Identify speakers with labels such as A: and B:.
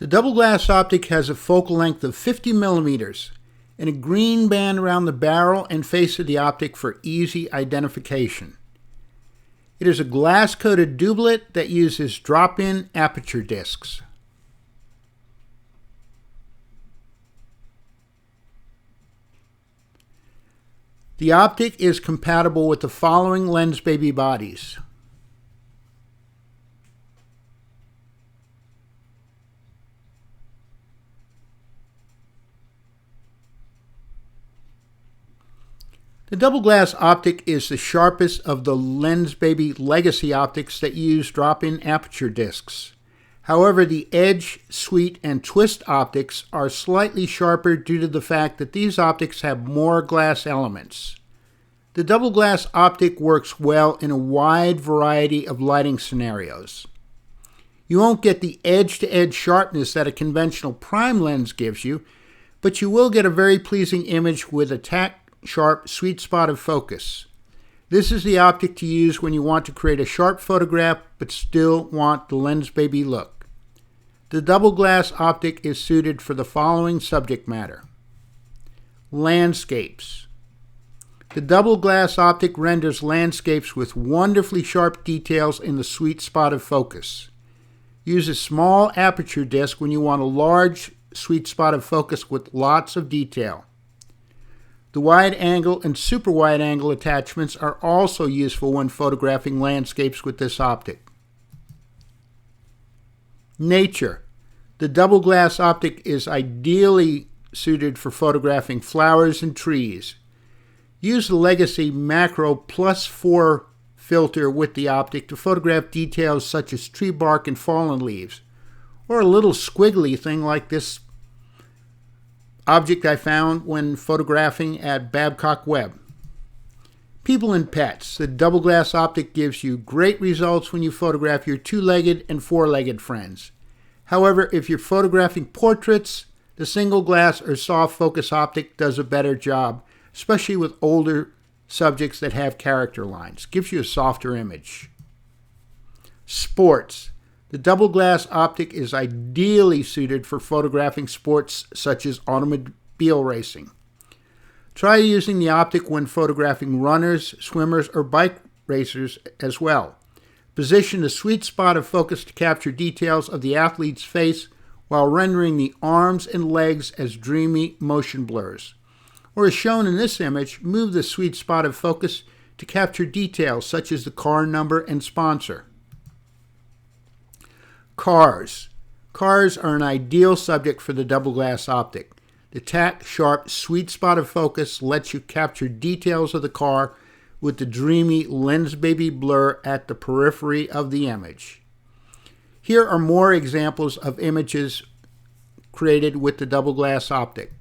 A: The double glass optic has a focal length of 50 millimeters and a green band around the barrel and face of the optic for easy identification. It is a glass-coated doublet that uses drop-in aperture discs. The optic is compatible with the following Lensbaby bodies: the double glass optic is the sharpest of the Lensbaby legacy optics that use drop-in aperture discs. However, the edge, sweep, and twist optics are slightly sharper due to the fact that these optics have more glass elements. The double glass optic works well in a wide variety of lighting scenarios. You won't get the edge-to-edge sharpness that a conventional prime lens gives you, but you will get a very pleasing image with a tack-sharp sweet spot of focus. This is the optic to use when you want to create a sharp photograph but still want the Lensbaby look. The double glass optic is suited for the following subject matter: landscapes. The double glass optic renders landscapes with wonderfully sharp details in the sweet spot of focus. Use a small aperture disc when you want a large sweet spot of focus with lots of detail. The wide angle and super wide angle attachments are also useful when photographing landscapes with this optic. Nature. The double glass optic is ideally suited for photographing flowers and trees. Use the Legacy Macro +4 filter with the optic to photograph details such as tree bark and fallen leaves, or a little squiggly thing like this object I found when photographing at Babcock Webb. People and pets. The double glass optic gives you great results when you photograph your two-legged and four-legged friends. However, if you're photographing portraits, the single glass or soft focus optic does a better job, especially with older subjects that have character lines. Gives you a softer image. Sports. The double glass optic is ideally suited for photographing sports such as automobile racing. Try using the optic when photographing runners, swimmers, or bike racers as well. Position the sweet spot of focus to capture details of the athlete's face while rendering the arms and legs as dreamy motion blurs. Or as shown in this image, move the sweet spot of focus to capture details such as the car number and sponsor. Cars. Cars are an ideal subject for the double glass optic. The tack-sharp sweet spot of focus lets you capture details of the car with the dreamy Lensbaby blur at the periphery of the image. Here are more examples of images created with the double glass optic.